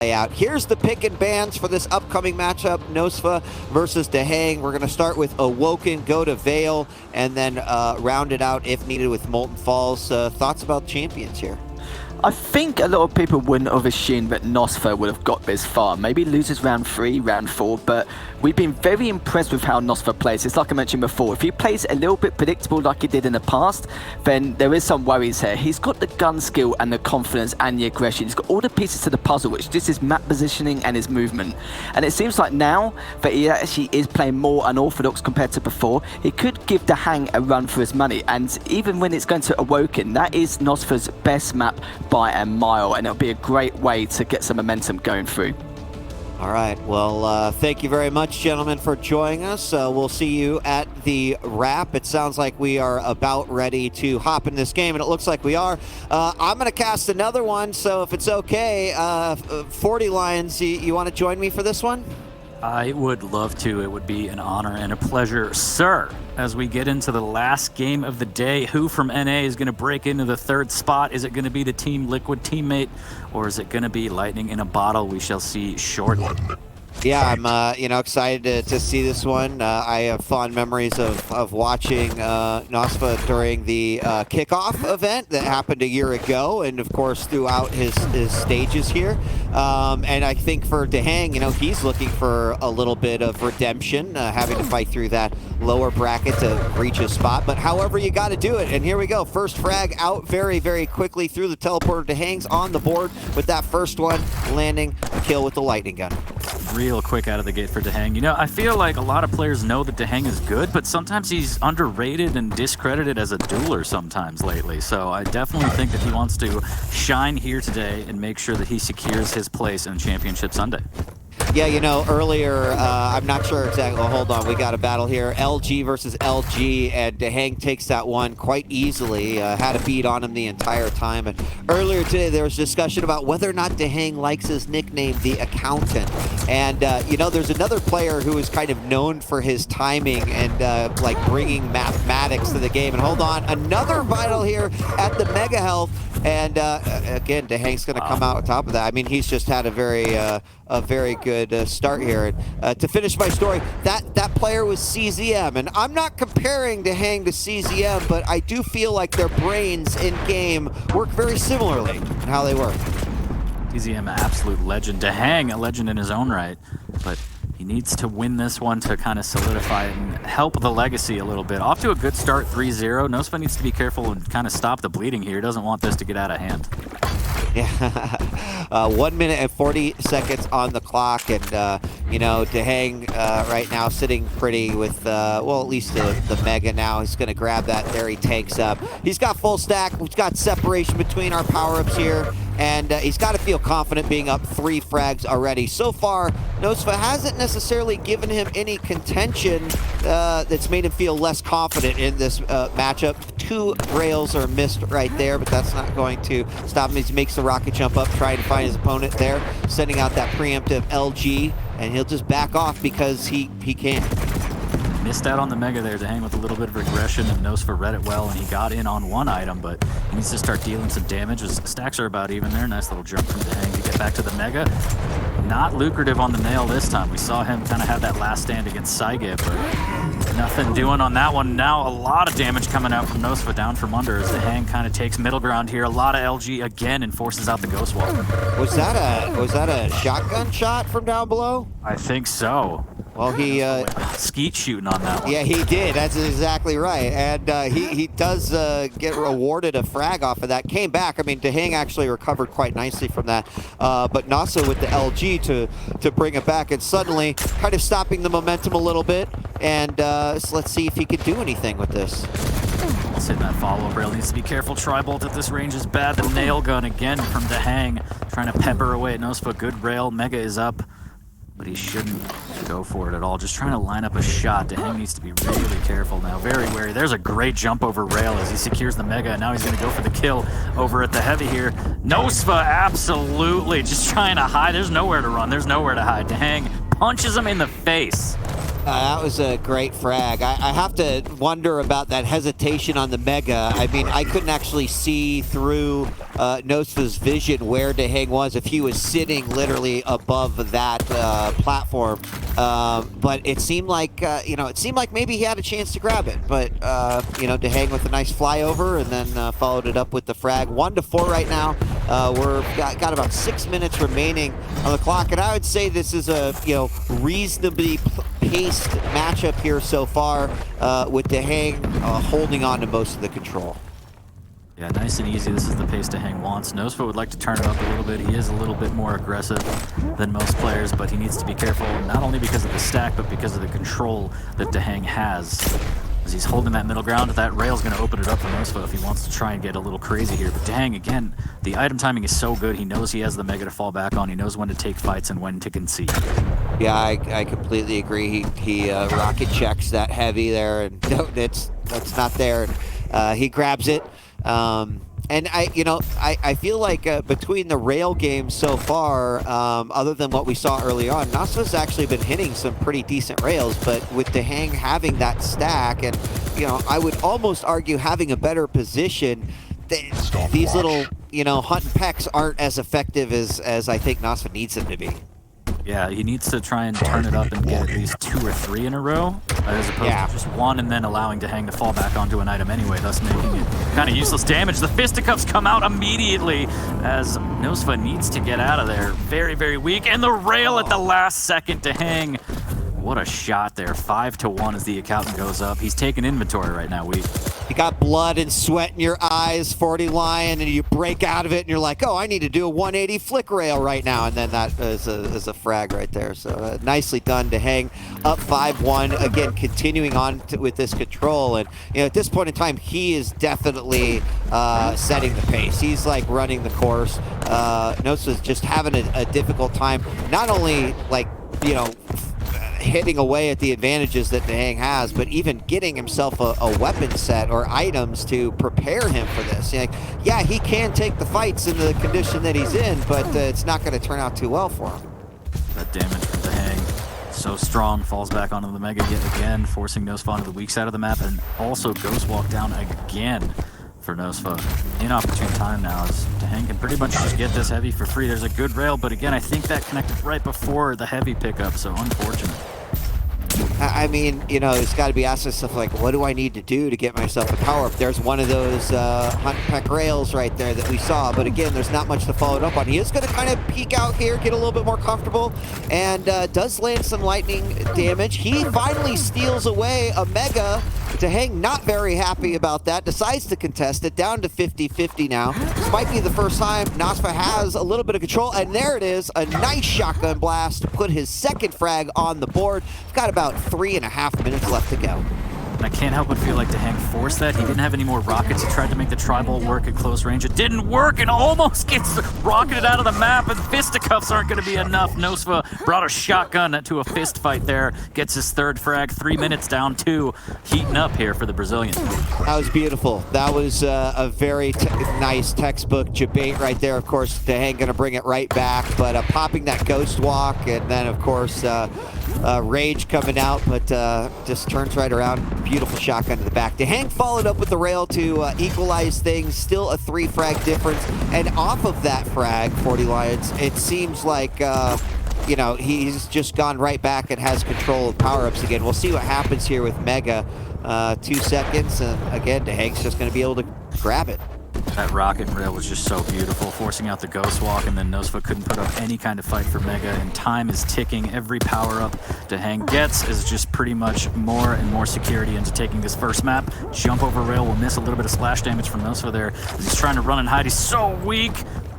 play out. Here's the pick and bans for this upcoming matchup, nosfa versus dahang. We're going to start with Awoken, go to Vale, and then round it out if needed with Molten Falls. Thoughts about champions here? I think a lot of people wouldn't have assumed that nosfa would have got this far. Maybe loses round 3, round 4, but we've been very impressed with how nosfa plays. It's like I mentioned before, if he plays a little bit predictable like he did in the past, then there is some worries here. He's got the gun skill and the confidence and the aggression. He's got all the pieces to the puzzle, which just is map positioning and his movement. And it seems like now that he actually is playing more unorthodox compared to before, he could give dahang a run for his money. And even when it's going to Awoken, that is nosfa's best map by a mile, and it'll be a great way to get some momentum going through. All right, well, thank you very much, gentlemen, for joining us. We'll see you at the wrap. It sounds like we are about ready to hop in this game, and it looks like we are. I'm going to cast another one, so if it's okay, 40 Lions, you want to join me for this one? I would love to. It would be an honor and a pleasure, sir. As we get into the last game of the day, who from NA is going to break into the third spot? Is it going to be the Team Liquid teammate, or is it going to be lightning in a bottle? We shall see shortly. Yeah, I'm excited to see this one. I have fond memories of watching nosfa during the kickoff event that happened a year ago, and of course throughout his stages here. And I think for dahang, he's looking for a little bit of redemption, having to fight through that lower bracket to reach his spot. But however, you got to do it. And here we go. First frag out very, very quickly through the teleporter. Dahang's on the board with that first one, landing a kill with the lightning gun. Real quick out of the gate for dahang. I feel like a lot of players know that dahang is good, but sometimes he's underrated and discredited as a dueler sometimes lately. So I definitely think that he wants to shine here today and make sure that he secures his place in Championship Sunday. Yeah, earlier, I'm not sure exactly. Well, hold on. We got a battle here. LG versus LG, and dahang takes that one quite easily. Had a beat on him the entire time. And earlier today, there was discussion about whether or not dahang likes his nickname, the Accountant. And, there's another player who is kind of known for his timing and, bringing mathematics to the game. And hold on, another vital here at the Mega Health. And, again, dahang's going to come out on top of that. I mean, he's just had a very good start here. And, to finish my story, that player was CZM, and I'm not comparing dahang to CZM, but I do feel like their brains in game work very similarly in how they work. CZM, absolute legend. dahang, a legend in his own right, but he needs to win this one to kind of solidify it and help the legacy a little bit. Off to a good start, 3-0. nosfa needs to be careful and kind of stop the bleeding here. He doesn't want this to get out of hand. Yeah, 1 minute and 40 seconds on the clock, and dahang right now sitting pretty with well, at least the mega now. He's going to grab that. There he takes up. He's got full stack. We've got separation between our power-ups here, and he's got to feel confident being up 3 frags already. So far, nosfa hasn't necessarily given him any contention that's made him feel less confident in this matchup. 2 rails are missed right there, but that's not going to stop him. He makes the rocket jump up, trying to find his opponent there, sending out that preemptive LG, and he'll just back off because he can. Missed out on the mega there. dahang with a little bit of regression, and nosfa read it well, and he got in on one item, but he needs to start dealing some damage. His stacks are about even there. Nice little jump from dahang to get back to the mega. Not lucrative on the nail this time. We saw him kind of have that last stand against Saige, but nothing doing on that one. Now a lot of damage coming out from nosfa down from under as dahang kind of takes middle ground here. A lot of LG again and forces out the ghost wall. Was that a shotgun shot from down below? I think so. Well, he skeet shooting on that one. Yeah, he did. That's exactly right. And he does get rewarded a frag off of that. Came back. I mean, dahang actually recovered quite nicely from that. But nosfa with the LG to bring it back, and suddenly kind of stopping the momentum a little bit. And so let's see if he could do anything with this. Let's hit that follow-up rail. Needs to be careful. Tri-bolt at this range is bad. The nail gun again from dahang, trying to pepper away at nosfa. Good rail. Mega is up, but he shouldn't go for it at all. Just trying to line up a shot. dahang needs to be really careful now. Very wary. There's a great jump over rail as he secures the mega, and now he's going to go for the kill over at the heavy here. nosfa absolutely just trying to hide. There's nowhere to run. There's nowhere to hide. dahang punches him in the face. That was a great frag. I have to wonder about that hesitation on the Mega. I mean, I couldn't actually see through nosfa's vision where dahang was if he was sitting literally above that platform. But it seemed like, it seemed like maybe he had a chance to grab it. But, dahang with a nice flyover and then followed it up with the frag. 1-4 right now. We're got about 6 minutes remaining on the clock. And I would say this is a, reasonably paced matchup here so far, with dahang holding on to most of the control. Yeah, nice and easy. This is the pace dahang wants. nosfa would like to turn it up a little bit. He is a little bit more aggressive than most players, but he needs to be careful, not only because of the stack, but because of the control that dahang has. As he's holding that middle ground, that rail's going to open it up for nosfa if he wants to try and get a little crazy here. But dahang, again, the item timing is so good. He knows he has the Mega to fall back on. He knows when to take fights and when to concede. Yeah, I completely agree. He rocket checks that heavy there, and no, that's not there. He grabs it. And I feel like between the rail games so far, other than what we saw early on, nosfa's actually been hitting some pretty decent rails, but with dahang having that stack and, I would almost argue having a better position, these little, hunt and pecks aren't as effective as I think nosfa needs them to be. Yeah, he needs to try and turn it up and get at least 2 or 3 in a row, as opposed to just 1 and then allowing dahang to fall back onto an item anyway, thus making it kind of useless damage. The fisticuffs come out immediately as nosfa needs to get out of there. Very, very weak, and the rail at the last second. Dahang, what a shot there. 5-1 as the accountant goes up. He's taking inventory right now, You got blood and sweat in your eyes, 40 Lion, and you break out of it, and you're like, oh, I need to do a 180 flick rail right now, and then that is a frag right there. So nicely done dahang, up 5-1, again, continuing on with this control. And, at this point in time, he is definitely setting the pace. He's, like, running the course. nosfa's just having a difficult time, not only, like, hitting away at the advantages that dahang has, but even getting himself a weapon set or items to prepare him for this. Yeah, he can take the fights in the condition that he's in, but it's not going to turn out too well for him. That damage from dahang, so strong, falls back onto the Mega yet again, forcing nosfa onto the weak side of the map, and also ghost walk down again for nosfa. Inopportune time now, as dahang can pretty much just get this heavy for free. There's a good rail, but again, I think that connected right before the heavy pickup, so unfortunate. I mean, he's got to be asking stuff like, what do I need to do to get myself a power-up? There's one of those hunt peck rails right there that we saw, but again, there's not much to follow it up on. He is going to kind of peek out here, get a little bit more comfortable, and does land some lightning damage. He finally steals away a Mega. dahang not very happy about that, decides to contest it, down to 50-50 now. This might be the first time nosfa has a little bit of control, and there it is, a nice shotgun blast to put his second frag on the board. We've got about 3.5 minutes left to go. I can't help but feel like dahang forced that. He didn't have any more rockets. He tried to make the tri-bolt work at close range. It didn't work and almost gets rocketed out of the map, and fisticuffs aren't going to be enough. nosfa brought a shotgun to a fist fight there. Gets his third frag. 3 minutes down 2. Heating up here for the Brazilian. That was beautiful. That was a very nice textbook debate right there. Of course, dahang going to bring it right back, but popping that ghost walk, and then, of course, rage coming out, but just turns right around. Beautiful shotgun to the back. dahang followed up with the rail to equalize things. Still a 3 frag difference. And off of that frag, 40 Lions, it seems like, he's just gone right back and has control of power-ups again. We'll see what happens here with Mega. 2 seconds, and again, dahang's just going to be able to grab it. That rocket rail was just so beautiful, forcing out the ghost walk, and then nosfa couldn't put up any kind of fight for Mega, and time is ticking. Every power-up dahang gets is just pretty much more and more security into taking this first map. Jump over rail will miss a little bit of splash damage from nosfa there, as he's trying to run and hide. He's so weak,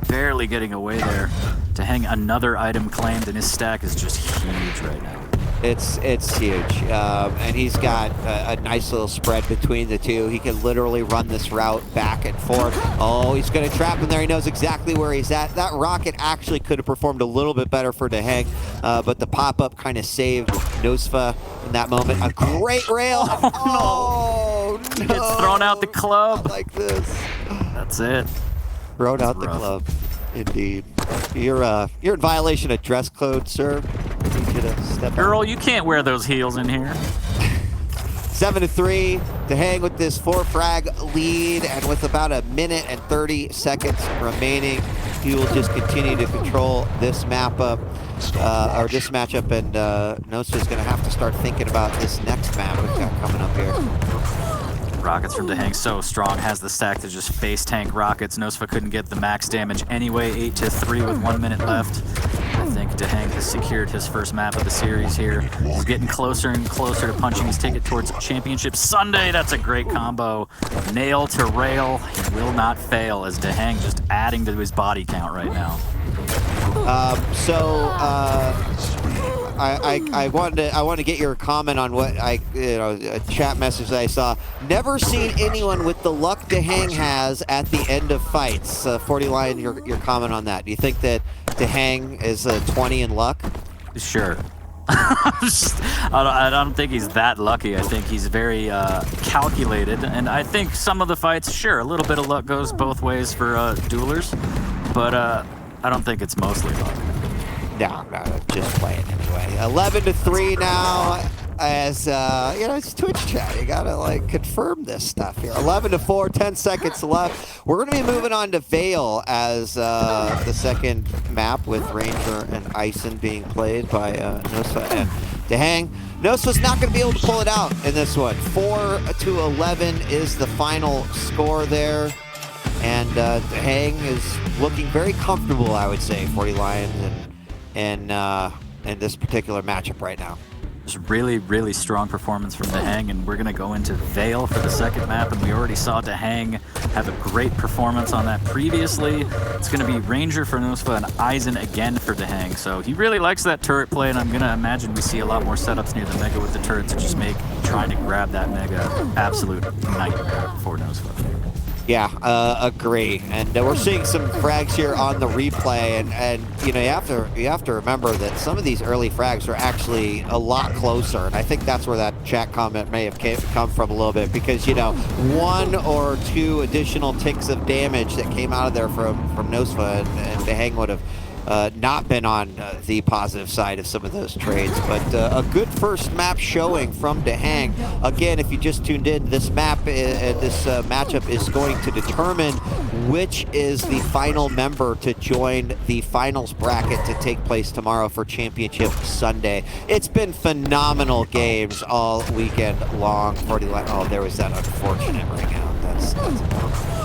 barely getting away there. dahang, another item claimed, and his stack is just huge right now. It's huge, and he's got a nice little spread between the two. He can literally run this route back and forth. Oh, he's going to trap him there. He knows exactly where he's at. That rocket actually could have performed a little bit better for dahang, but the pop-up kind of saved nosfa in that moment. A great rail. Oh, no. He gets thrown out the club. Like this. That's it. Thrown out the club. Indeed. You're in violation of dress code, sir. I need you to step Girl, out. you can't wear those heels in here. 7-3 Dahang with this 4-frag lead, and with about a minute and 30 seconds remaining, he will just continue to control this map up, or this matchup, and nosfa's going to have to start thinking about this next map we've got coming up here. Rockets from dahang so strong, has the stack to just face tank rockets. nosfa couldn't get the max damage anyway, 8-3 with 1 minute left. I think dahang has secured his first map of the series here. He's getting closer and closer to punching his ticket towards Championship Sunday. That's a great combo. Nail to rail. He will not fail, as dahang just adding to his body count right now. I wanted to get your comment on what a chat message that I saw. Never seen anyone with the luck dahang has at the end of fights. 40 Lion, your comment on that. Do you think that dahang is 20 in luck? Sure. I don't think he's that lucky. I think he's very calculated, and I think some of the fights, sure, a little bit of luck goes both ways for duelers, but I don't think it's mostly luck. No, just playing anyway. 11-3 now, as it's Twitch chat. You gotta like confirm this stuff here. 11-4, 10 seconds left. We're gonna be moving on to Vale as the second map with Ranger and Ison being played by nosfa and dahang. nosfa's not gonna be able to pull it out in this one. 4-11 is the final score there. And dahang is looking very comfortable, I would say, 40 Lions, and in this particular matchup right now. It's really, really strong performance from dahang, and we're going to go into Vale for the second map, and we already saw dahang have a great performance on that previously. It's going to be Ranger for nosfa and Ison again for dahang, so he really likes that turret play, and I'm going to imagine we see a lot more setups near the Mega with the turret to just make trying to grab that Mega absolute nightmare for nosfa. Yeah, agree. And we're seeing some frags here on the replay, and you have to remember that some of these early frags are actually a lot closer, and I think that's where that chat comment may have come from a little bit, because 1 or 2 additional ticks of damage that came out of there from nosfa, and dahang would have not been on the positive side of some of those trades, but a good first map showing from dahang. Again, if you just tuned in, this map, this matchup is going to determine which is the final member to join the finals bracket to take place tomorrow for Championship Sunday. It's been phenomenal games all weekend long. Oh, there was that unfortunate ring out. That's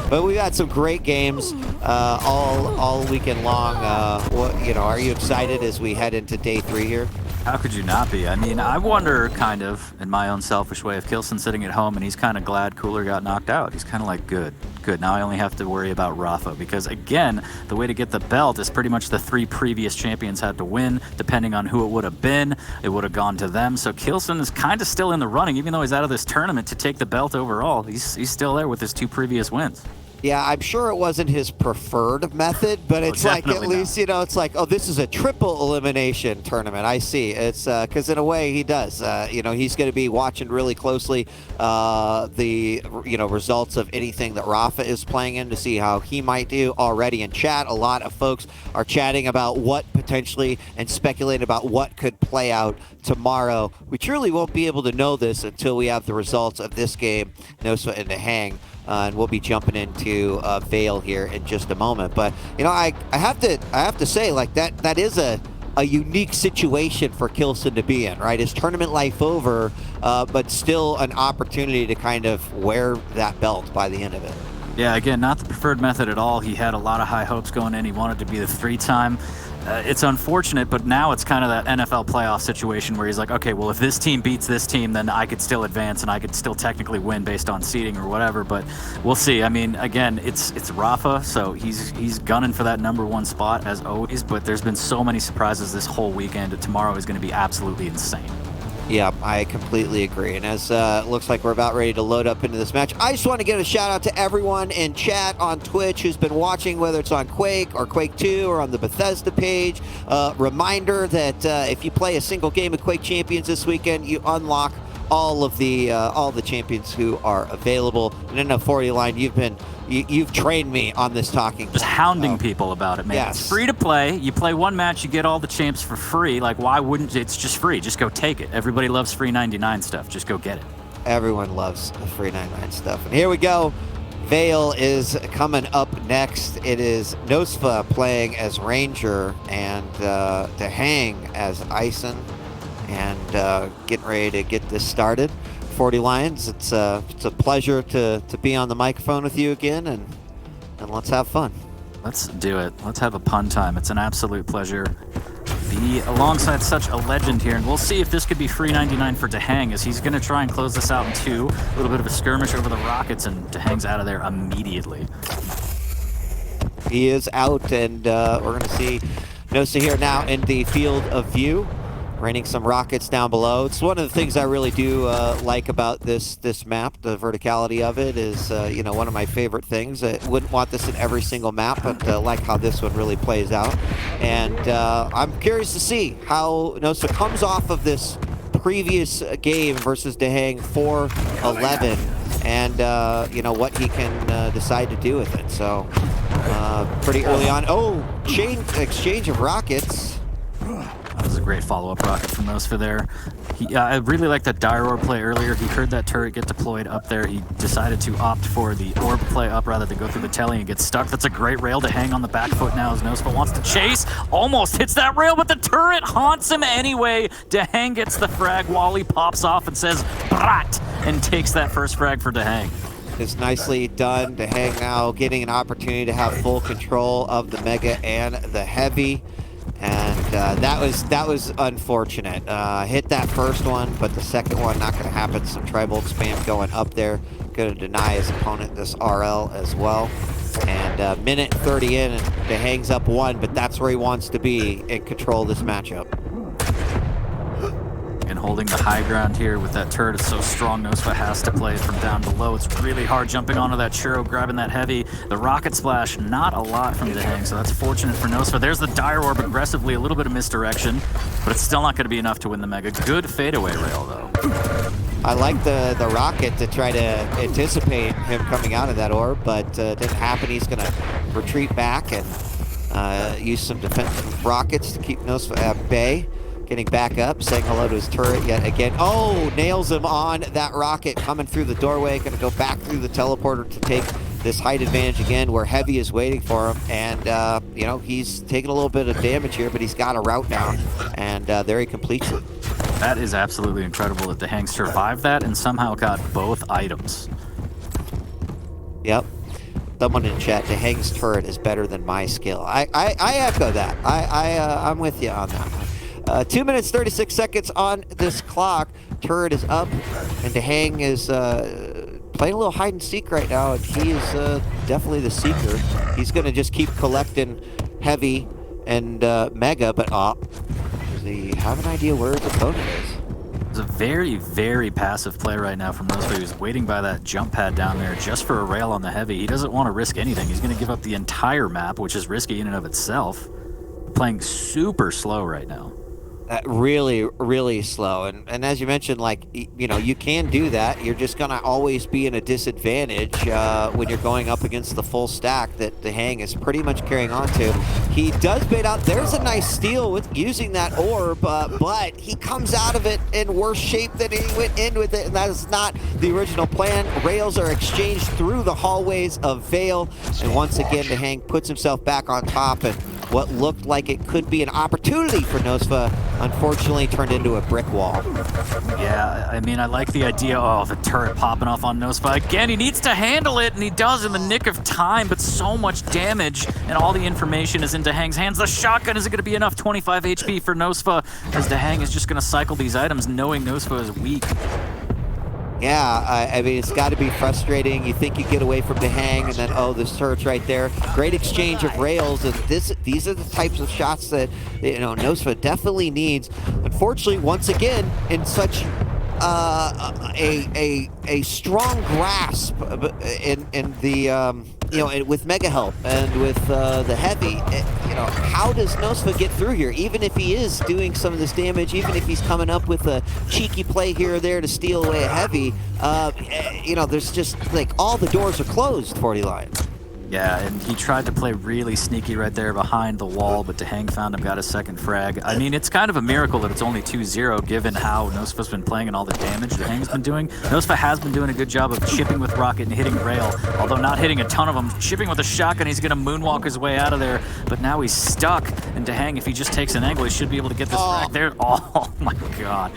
but we've had some great games all weekend long. Are you excited as we head into day 3 here? How could you not be? I mean, I wonder, kind of, in my own selfish way, if Kilson sitting at home and he's kind of glad Cooler got knocked out. He's kind of like, good. Now I only have to worry about Rafa, because again, the way to get the belt is pretty much the 3 previous champions had to win. Depending on who it would have been, it would have gone to them. So Kilson is kind of still in the running, even though he's out of this tournament to take the belt overall. He's still there with his 2 previous wins. Yeah, I'm sure it wasn't his preferred method, but it's like, at least, it's like, oh, this is a triple elimination tournament. I see. It's because in a way he does. He's going to be watching really closely the results of anything that Rafa is playing in to see how he might do. Already in chat, a lot of folks are chatting about what potentially and speculating about what could play out tomorrow. We truly won't be able to know this until we have the results of this game, nosfa and dahang. And we'll be jumping into Vale here in just a moment. But I have to say, like, that is a unique situation for Kilson to be in, right? His tournament life over, but still an opportunity to kind of wear that belt by the end of it. Yeah, again, not the preferred method at all. He had a lot of high hopes going in. He wanted to be the 3-time. It's unfortunate, but now it's kind of that NFL playoff situation where he's like, okay, well, if this team beats this team, then I could still advance and I could still technically win based on seeding or whatever, but we'll see. I mean, again, it's Rafa, so he's gunning for that #1 spot as always, but there's been so many surprises this whole weekend that tomorrow is going to be absolutely insane. Yeah, I completely agree. And as it looks like we're about ready to load up into this match, I just want to give a shout out to everyone in chat on Twitch who's been watching, whether it's on Quake or Quake 2 or on the Bethesda page. Reminder that if you play a single game of Quake Champions this weekend, you unlock all the champions who are available. And in a 40 line, you've trained me on this talking. Just hounding people about it, man. Yes. It's free to play. You play one match, you get all the champs for free. Like, why wouldn't it's just free? Just go take it. Everybody loves free 99 stuff. Just go get it. Everyone loves the free 99 stuff. And here we go. Vale is coming up next. It is Nosfa playing as Ranger and dahang as Ison, and getting ready to get this started. 40 Lions, it's a pleasure to be on the microphone with you again, and let's have fun. Let's do it. Let's have a pun time. It's an absolute pleasure to be alongside such a legend here, and we'll see if this could be free 99 for dahang, as he's going to try and close this out in 2. A little bit of a skirmish over the rockets, and dahang's out of there immediately. He is out, and we're going to see Nosfa here now in the field of view, raining some rockets down below. It's one of the things I really do like about this map. The verticality of it is, one of my favorite things. I wouldn't want this in every single map, but like how this one really plays out. And I'm curious to see how Nosfa comes off of this previous game versus dahang 4-11, and what he can decide to do with it. So pretty early on. Oh, exchange of rockets. That was a great follow-up rocket from Nosfa there. I really liked that dire orb play earlier. He heard that turret get deployed up there. He decided to opt for the orb play up rather than go through the telly and get stuck. That's a great rail to hang on the back foot now as Nosfa wants to chase. Almost hits that rail, but the turret haunts him anyway. dahang gets the frag. Wally pops off and says, "Brat!" and takes that first frag for dahang. It's nicely done. dahang now getting an opportunity to have full control of the Mega and the Heavy. And that was unfortunate. Hit that first one, but the second one not going to happen. Some tri-bolt spam going up there. Going to deny his opponent this RL as well. And minute 30 in, and dahang's up 1, but that's where he wants to be and control this matchup. And holding the high ground here with that turret is so strong, Nosfa has to play it from down below. It's really hard jumping onto that churro, grabbing that heavy. The rocket splash, not a lot from dahang, so that's fortunate for Nosfa. There's the dire orb aggressively, a little bit of misdirection, but it's still not going to be enough to win the Mega. Good fadeaway rail, though. I like the rocket to try to anticipate him coming out of that orb, but didn't happen. He's going to retreat back and use some defensive rockets to keep Nosfa at bay. Getting back up, saying hello to his turret yet again. Oh, nails him on that rocket coming through the doorway. Going to go back through the teleporter to take this height advantage again, where Heavy is waiting for him. And, he's taking a little bit of damage here, but he's got a route down. And there he completes it. That is absolutely incredible that dahang survived that and somehow got both items. Yep. Someone in chat, dahang's turret is better than my skill. I echo that. I'm with you on that one. 2 minutes, 36 seconds on this clock. Turret is up, and dahang is playing a little hide and seek right now, and he is definitely the seeker. He's going to just keep collecting Heavy and Mega, but does he have an idea where his opponent is? It's a very, very passive play right now from Nosfa. He's waiting by that jump pad down there just for a rail on the Heavy. He doesn't want to risk anything. He's going to give up the entire map, which is risky in and of itself. Playing super slow right now. Really, really slow. And as you mentioned, you can do that. You're just going to always be in a disadvantage when you're going up against the full stack that dahang is pretty much carrying on to. He does bait out. There's a nice steal with using that orb, but he comes out of it in worse shape than he went in with it, and that is not the original plan. Rails are exchanged through the hallways of Vale, and once again, dahang puts himself back on top, and what looked like it could be an opportunity for Nosfa unfortunately turned into a brick wall. Yeah, I mean, I like the idea of the turret popping off on Nosfa. Again, he needs to handle it, and he does in the nick of time, but so much damage, and all the information is in dahang's hands. The shotgun, is it going to be enough? 25 HP for Nosfa, as dahang is just going to cycle these items, knowing Nosfa is weak. Yeah, I mean, it's got to be frustrating. You think you get away from dahang, and then, this turret's right there. Great exchange of rails, and these are the types of shots that, Nosfa definitely needs. Unfortunately, once again, in such a strong grasp in the and with Mega Help and with the Heavy, how does nosfa get through here? Even if he is doing some of this damage, even if he's coming up with a cheeky play here or there to steal away a Heavy, there's just like all the doors are closed for Lions. Yeah, and he tried to play really sneaky right there behind the wall, but dahang found him, got a second frag. I mean, it's kind of a miracle that it's only 2-0 given how nosfa's been playing and all the damage dahang's been doing. nosfa has been doing a good job of chipping with rocket and hitting rail, although not hitting a ton of them. Chipping with a shotgun, he's going to moonwalk his way out of there, but now he's stuck. And dahang, if he just takes an angle, he should be able to get this frag there. Oh my god.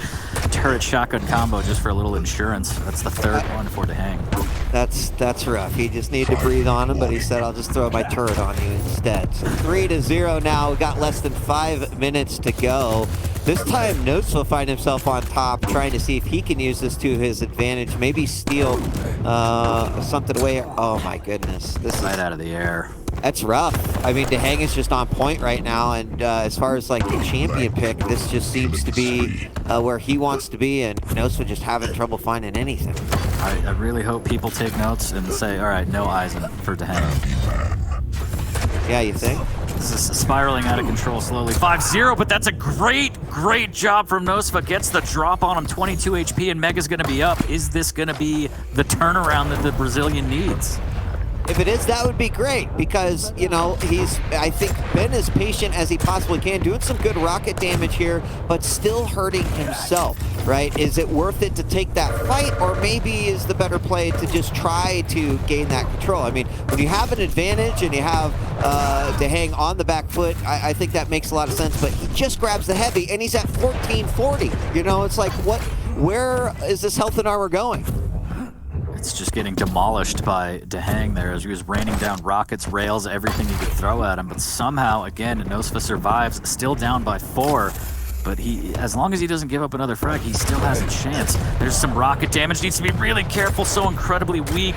Turret shotgun combo just for a little insurance. That's the third one for dahang. That's rough. He just needed to breathe on him, but he said, I'll just throw my turret on you instead. So 3-0 now. We got less than 5 minutes to go. This time, Notes will find himself on top, trying to see if he can use this to his advantage. Maybe steal something away. Oh my goodness. This is right out of the air. That's rough. I mean, dahang is just on point right now, and as far as like the champion pick, this just seems to be where he wants to be, and nosfa just having trouble finding anything. I really hope people take notes and say, all right, no Eisen for dahang. Yeah, you think? This is spiraling out of control slowly. 5-0, but that's a great job from nosfa. Gets the drop on him, 22 HP, and Mega's going to be up. Is this going to be the turnaround that the Brazilian needs? If it is, that would be great because, he's, I think, been as patient as he possibly can, doing some good rocket damage here, but still hurting himself, right? Is it worth it to take that fight, or maybe is the better play to just try to gain that control? I mean, when you have an advantage and you have dahang on the back foot, I think that makes a lot of sense, but he just grabs the Heavy and he's at 1440. It's like, where is this health and armor going? It's just getting demolished by dahang there as he was raining down rockets, rails, everything you could throw at him. But somehow, again, nosfa survives, still down by 4. But as long as he doesn't give up another frag, he still has a chance. There's some rocket damage, needs to be really careful, so incredibly weak.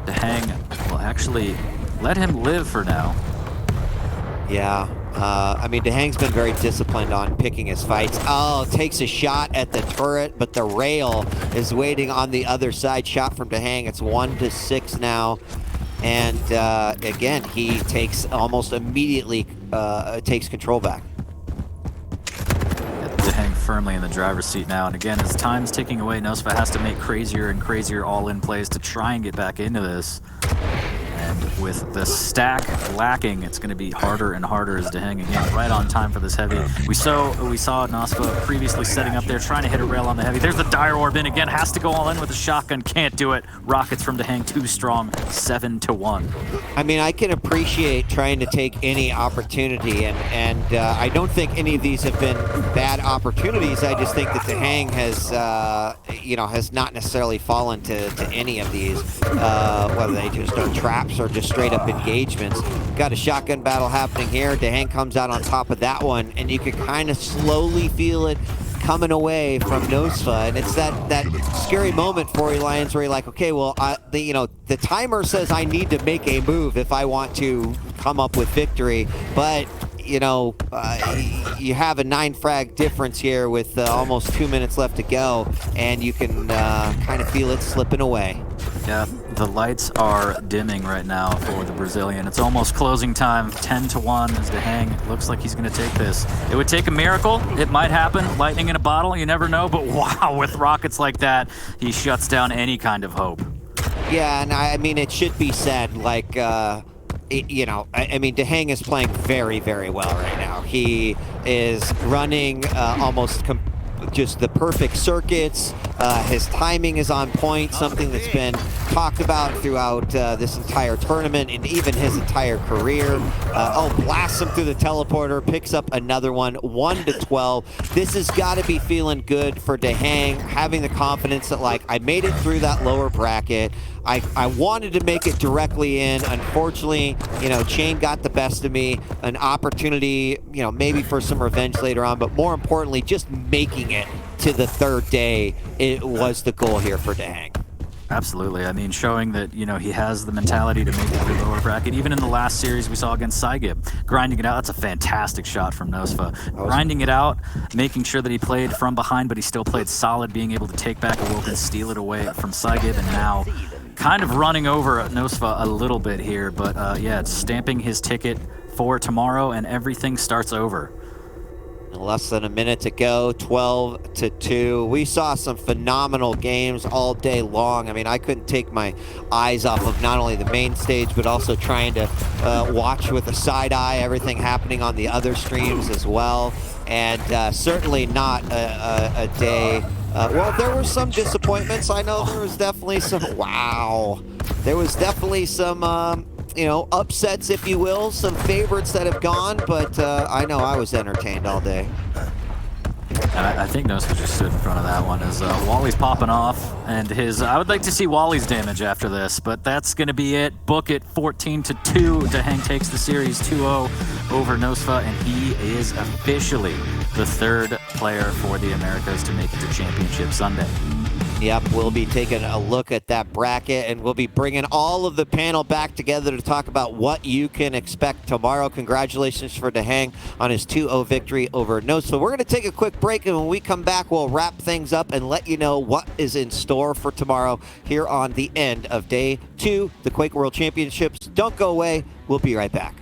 dahang will actually let him live for now. Yeah. I mean, dahang's been very disciplined on picking his fights. Oh, takes a shot at the turret, but the rail is waiting on the other side. Shot from dahang. It's 1-6 now. And again, he takes almost immediately takes control back. dahang firmly in the driver's seat now. And again, as time's ticking away, nosfa has to make crazier and crazier all-in plays to try and get back into this. And with the stack lacking, it's going to be harder and harder as dahang, again, right on time for this Heavy. We saw nosfa previously setting up there, trying to hit a rail on the Heavy. There's the Dire Orb in again, has to go all in with the shotgun, can't do it. Rockets from dahang, too strong, 7-1. I mean, I can appreciate trying to take any opportunity, and I don't think any of these have been bad opportunities. I just think that dahang has, has not necessarily fallen to any of these, whether they just are traps or just straight up engagements. Got a shotgun battle happening here. dahang comes out on top of that one, and you can kind of slowly feel it coming away from nosfa, and it's that scary moment for Lions where you're like, okay, well, the timer says I need to make a move if I want to come up with victory, but you have a 9 frag difference here with almost 2 minutes left to go, and you can kind of feel it slipping away. Yeah, the lights are dimming right now for the Brazilian. It's almost closing time, 10-1 as dahang looks like he's going to take this. It would take a miracle. It might happen. Lightning in a bottle, you never know. But wow, with rockets like that, he shuts down any kind of hope. Yeah, and I mean, it should be said, like, I mean, dahang is playing very, very well right now. He is running almost just the perfect circuits. His timing is on point, something that's been talked about throughout this entire tournament and even his entire career. Blasts him through the teleporter, picks up another one, 1-12. This has got to be feeling good for dahang, having the confidence that, like, I made it through that lower bracket. I wanted to make it directly in. Unfortunately, Chain got the best of me. An opportunity, maybe for some revenge later on, but more importantly, just making it to the third day, it was the goal here for dahang. Absolutely. I mean, showing that, he has the mentality to make it through the lower bracket. Even in the last series we saw against Saigib, grinding it out. That's a fantastic shot from nosfa. Grinding it out, making sure that he played from behind, but he still played solid, being able to take back Awoken, steal it away from Saigib, and now kind of running over nosfa a little bit here, but yeah, it's stamping his ticket for tomorrow, and everything starts over. Less than a minute to go, 12-2. We saw some phenomenal games all day long. I mean, I couldn't take my eyes off of not only the main stage, but also trying to watch with a side eye everything happening on the other streams as well. And certainly not a day. Well, there were some disappointments. I know there was definitely some, wow. There was definitely some, you know, upsets, if you will, some favorites that have gone, but I know I was entertained all day. I think nosfa just stood in front of that one as Wally's popping off, and his, I would like to see Wally's damage after this, but that's going to be it. Book it, 14-2. dahang takes the series 2-0 over nosfa, and he is officially the third player for the Americas to make it to Championship Sunday. Yep, we'll be taking a look at that bracket, and we'll be bringing all of the panel back together to talk about what you can expect tomorrow. Congratulations for dahang on his 2-0 victory over nosfa. We're going to take a quick break, and when we come back, we'll wrap things up and let you know what is in store for tomorrow here on the end of Day 2, the Quake World Championships. Don't go away. We'll be right back.